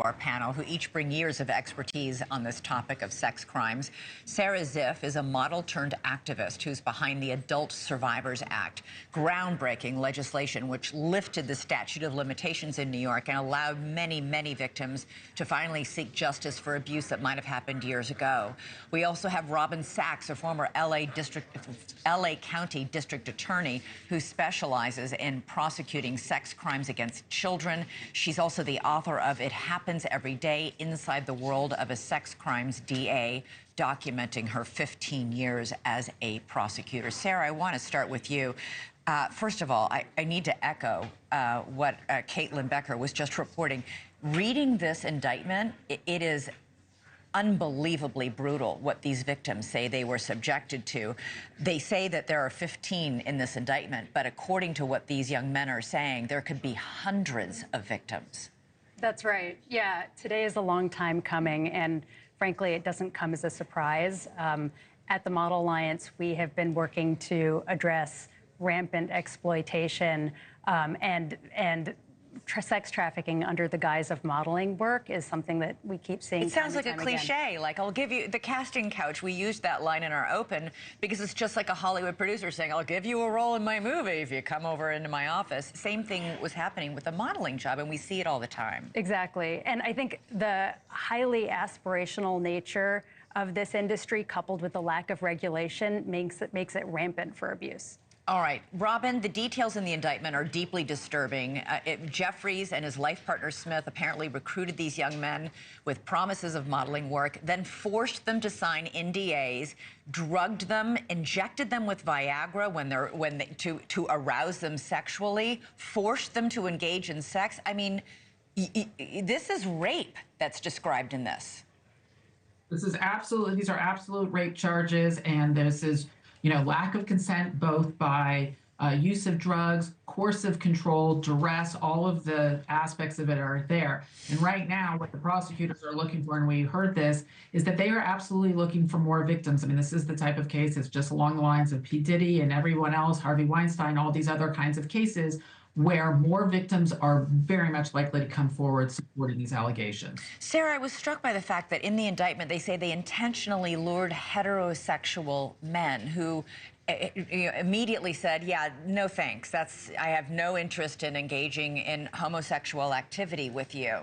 our panel, who each bring years of expertise on this topic of sex crimes. Sara Ziff is a model turned activist who's behind the Adult Survivors Act, groundbreaking legislation which lifted the statute of limitations in New York and allowed many, many victims to finally seek justice for abuse that might have happened years ago. We also have Robin Sax, a former LA County District Attorney who specializes in prosecuting sex crimes against children. She's also the author of It Happens Every Day Inside the World of a Sex Crimes DA, documenting her 15 years as a prosecutor. Sara, I want to start with you. First of all, I need to echo what Caitlin Becker was just reporting. Reading this indictment, it is unbelievably brutal what these victims say they were subjected to. They say that there are 15 in this indictment, but according to what these young men are saying, there could be hundreds of victims. That's right. Yeah, today is a long time coming, and frankly, it doesn't come as a surprise. At the Model Alliance, we have been working to address rampant exploitation and sex trafficking under the guise of modeling work is something that we keep seeing. It sounds like a cliche. Again. Like, I'll give you the casting couch. We used that line in our open because it's just like a Hollywood producer saying, I'll give you a role in my movie if you come over into my office. Same thing was happening with the modeling job, and we see it all the time. Exactly. And I think the highly aspirational nature of this industry, coupled with the lack of regulation, makes it rampant for abuse. All right, Robin, the details in the indictment are deeply disturbing. Jeffries and his life partner Smith apparently recruited these young men with promises of modeling work, then forced them to sign NDAs, drugged them, injected them with Viagra to arouse them sexually, forced them to engage in sex. I mean, this is rape that's described in this. These are absolute rape charges, and this is, lack of consent, both by use of drugs, coercive control, duress, all of the aspects of it are there. And right now, what the prosecutors are looking for, and we heard this, is that they are absolutely looking for more victims. I mean, this is the type of case that's just along the lines of P. Diddy and everyone else, Harvey Weinstein, all these other kinds of cases where more victims are very much likely to come forward supporting these allegations. Sara, I was struck by the fact that in the indictment, they say they intentionally lured heterosexual men who immediately said, yeah, no thanks. I have no interest in engaging in homosexual activity with you.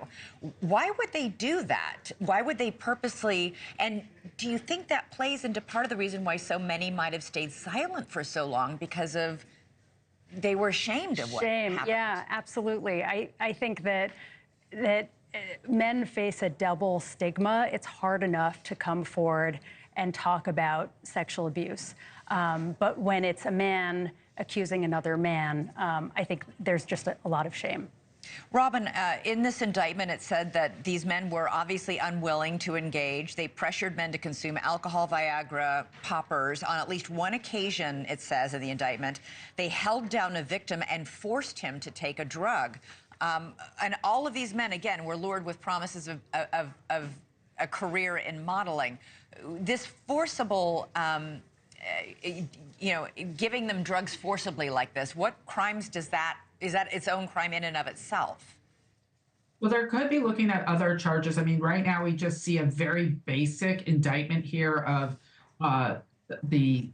Why would they do that? Why would they purposely? And do you think that plays into part of the reason why so many might have stayed silent for so long, because of they were ashamed of what happened? Yeah, absolutely. I think that men face a double stigma. It's hard enough to come forward and talk about sexual abuse. But when it's a man accusing another man, I think there's just a lot of shame. Robin, in this indictment, it said that these men were obviously unwilling to engage. They pressured men to consume alcohol, Viagra, poppers. On at least one occasion, it says in the indictment, they held down a victim and forced him to take a drug. And all of these men, again, were lured with promises of a career in modeling. This forcible, giving them drugs forcibly like this, what crimes is that its own crime in and of itself? Well, there could be looking at other charges. I mean, right now we just see a very basic indictment here of the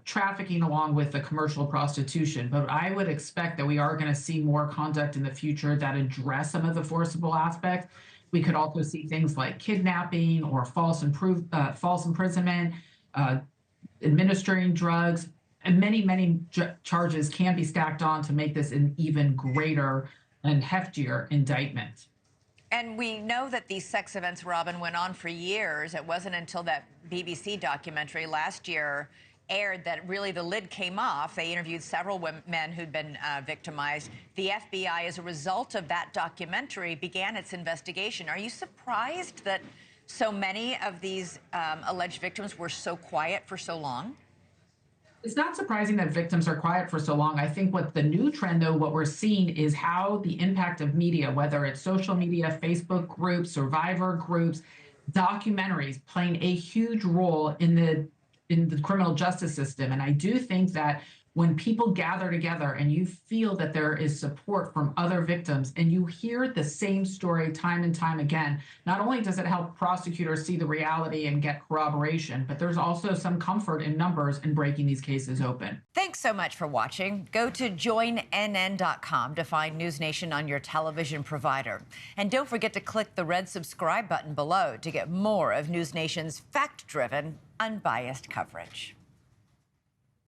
trafficking along with the commercial prostitution. But I would expect that we are going to see more conduct in the future that address some of the forcible aspects. We could also see things like kidnapping or false imprisonment, administering drugs, and many charges can be stacked on to make this an even greater and heftier indictment. And we know that these sex events, Robin, went on for years. It wasn't until that BBC documentary last year aired that really the lid came off. They interviewed several men who'd been victimized. The FBI, as a result of that documentary, began its investigation. Are you surprised that so many of these alleged victims were so quiet for so long? It's not surprising that victims are quiet for so long. I think what the new trend, though, what we're seeing is how the impact of media, whether it's social media, Facebook groups, survivor groups, documentaries, playing a huge role in the criminal justice system. And I do think that when people gather together and you feel that there is support from other victims and you hear the same story time and time again, not only does it help prosecutors see the reality and get corroboration, but there's also some comfort in numbers in breaking these cases open. Thanks so much for watching. Go to joinnn.com to find NewsNation on your television provider. And don't forget to click the red subscribe button below to get more of NewsNation's fact-driven, unbiased coverage.